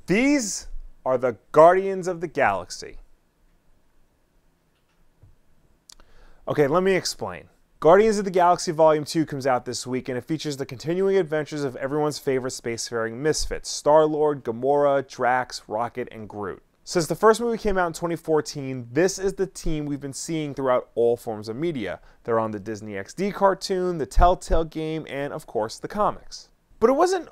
These are the Guardians of the Galaxy. Okay, let me explain. Guardians of the Galaxy Volume 2 comes out this week, and it features the continuing adventures of everyone's favorite spacefaring misfits, Star-Lord, Gamora, Drax, Rocket, and Groot. Since the first movie came out in 2014, this is the team we've been seeing throughout all forms of media. They're on the Disney XD cartoon, the Telltale game, and of course the comics. But it wasn't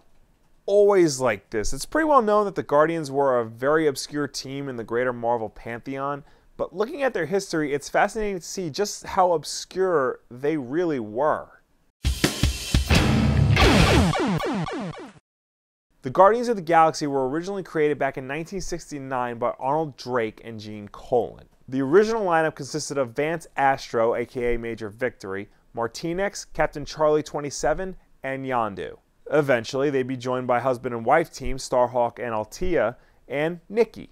always like this. It's pretty well known that the Guardians were a very obscure team in the greater Marvel pantheon, but looking at their history, it's fascinating to see just how obscure they really were. The Guardians of the Galaxy were originally created back in 1969 by Arnold Drake and Gene Colan. The original lineup consisted of Vance Astro, aka Major Victory, Martinex, Captain Charlie 27, and Yondu. Eventually, they'd be joined by husband and wife teams Starhawk and Altea, and Nikki.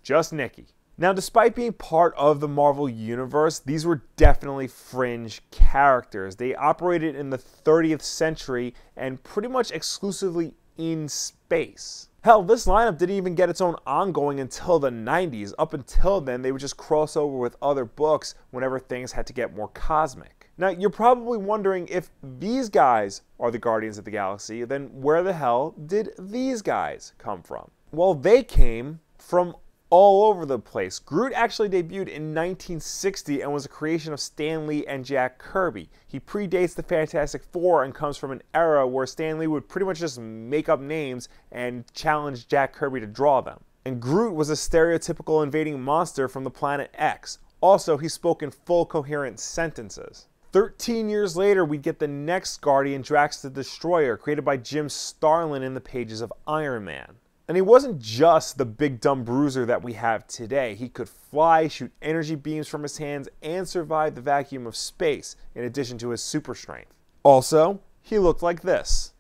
Just Nikki. Now, despite being part of the Marvel Universe, these were definitely fringe characters. They operated in the 30th century and pretty much exclusively in space. Hell, this lineup didn't even get its own ongoing until the 90s. Up until then, they would just cross over with other books whenever things had to get more cosmic. Now, you're probably wondering if these guys are the Guardians of the Galaxy, then where the hell did these guys come from? Well, they came from all over the place. Groot actually debuted in 1960 and was a creation of Stan Lee and Jack Kirby. He predates the Fantastic Four and comes from an era where Stan Lee would pretty much just make up names and challenge Jack Kirby to draw them. And Groot was a stereotypical invading monster from the planet X. Also, he spoke in full coherent sentences. 13 years later, we get the next Guardian, Drax the Destroyer, created by Jim Starlin in the pages of Iron Man. And he wasn't just the big dumb bruiser that we have today. He could fly, shoot energy beams from his hands, and survive the vacuum of space, in addition to his super strength. Also, he looked like this.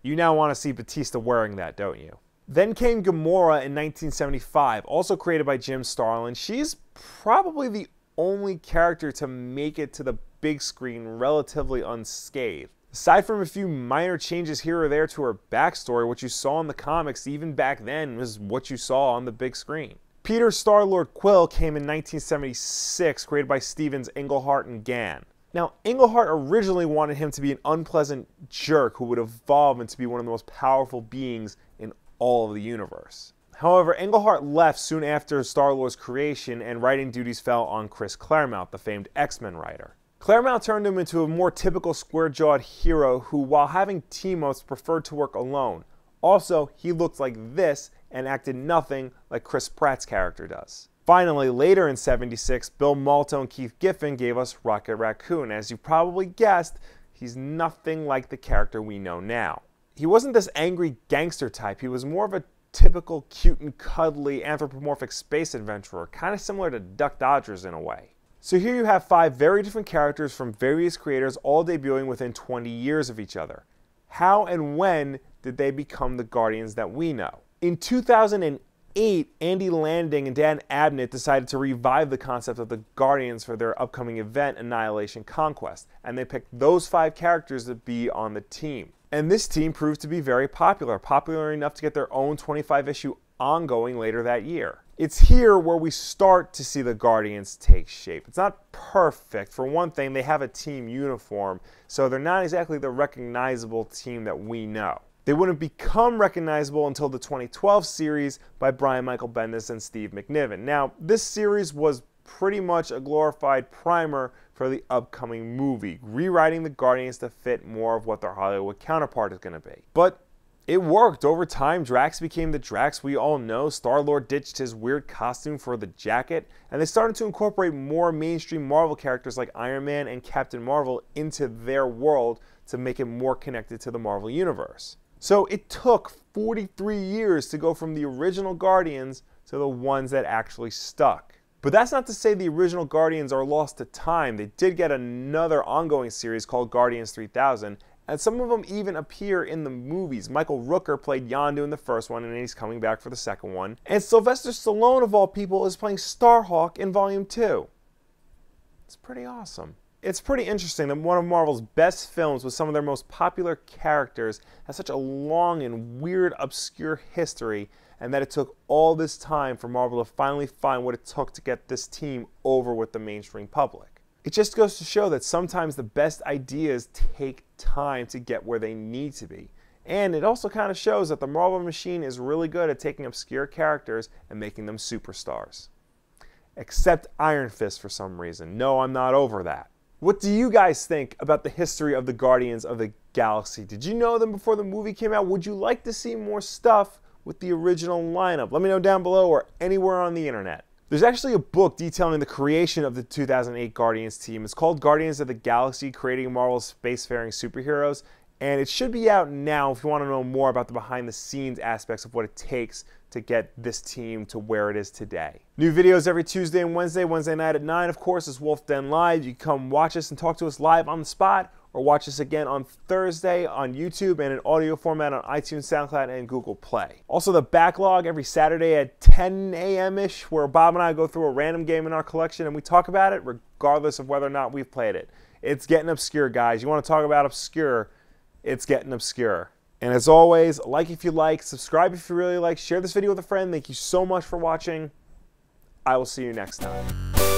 You now want to see Batista wearing that, don't you? Then came Gamora in 1975, also created by Jim Starlin. She's probably the only character to make it to the big screen relatively unscathed. Aside from a few minor changes here or there to her backstory, what you saw in the comics even back then was what you saw on the big screen. Peter Star-Lord Quill came in 1976, created by Stevens, Englehart, and Gann. Now, Englehart originally wanted him to be an unpleasant jerk who would evolve into be one of the most powerful beings in all of the universe. However, Englehart left soon after Star-Lord's creation, and writing duties fell on Chris Claremont, the famed X-Men writer. Claremont turned him into a more typical square-jawed hero who, while having team-ups, preferred to work alone. Also, he looked like this and acted nothing like Chris Pratt's character does. Finally, later in '76, Bill Malto and Keith Giffen gave us Rocket Raccoon. As you probably guessed, he's nothing like the character we know now. He wasn't this angry gangster type. He was more of a typical cute and cuddly anthropomorphic space adventurer, kind of similar to Duck Dodgers in a way. So here you have 5 very different characters from various creators all debuting within 20 years of each other. How and when did they become the Guardians that we know? In 2008, Andy Landing and Dan Abnett decided to revive the concept of the Guardians for their upcoming event, Annihilation Conquest, and they picked those 5 characters to be on the team. And this team proved to be very popular enough to get their own 25-issue ongoing later that year. It's here where we start to see the Guardians take shape. It's not perfect. For one thing, they have a team uniform, so they're not exactly the recognizable team that we know. They wouldn't become recognizable until the 2012 series by Brian Michael Bendis and Steve McNiven. Now, this series was pretty much a glorified primer for the upcoming movie, rewriting the Guardians to fit more of what their Hollywood counterpart is going to be. But it worked. Over time, Drax became the Drax we all know. Star-Lord ditched his weird costume for the jacket, and they started to incorporate more mainstream Marvel characters like Iron Man and Captain Marvel into their world to make it more connected to the Marvel Universe. So it took 43 years to go from the original Guardians to the ones that actually stuck. But that's not to say the original Guardians are lost to time. They did get another ongoing series called Guardians 3000, and some of them even appear in the movies. Michael Rooker played Yondu in the first one, and he's coming back for the second one. And Sylvester Stallone, of all people, is playing Starhawk in Volume 2. It's pretty awesome. It's pretty interesting that one of Marvel's best films with some of their most popular characters has such a long and weird, obscure history, and that it took all this time for Marvel to finally find what it took to get this team over with the mainstream public. It just goes to show that sometimes the best ideas take time to get where they need to be. And it also kind of shows that the Marvel machine is really good at taking obscure characters and making them superstars. Except Iron Fist for some reason. No, I'm not over that. What do you guys think about the history of the Guardians of the Galaxy? Did you know them before the movie came out? Would you like to see more stuff with the original lineup? Let me know down below or anywhere on the internet. There's actually a book detailing the creation of the 2008 Guardians team. It's called Guardians of the Galaxy, Creating Marvel's Spacefaring Superheroes, and it should be out now if you want to know more about the behind-the-scenes aspects of what it takes to get this team to where it is today. New videos every Tuesday and Wednesday. Wednesday night at 9, of course, is Wulff Den Live. You can come watch us and talk to us live on the spot, or watch us again on Thursday on YouTube and in audio format on iTunes, SoundCloud, and Google Play. Also, the backlog every Saturday at 10 a.m.-ish, where Bob and I go through a random game in our collection and we talk about it regardless of whether or not we've played it. It's getting obscure, guys. You want to talk about obscure, it's getting obscure. And as always, like if you like, subscribe if you really like, share this video with a friend. Thank you so much for watching. I will see you next time.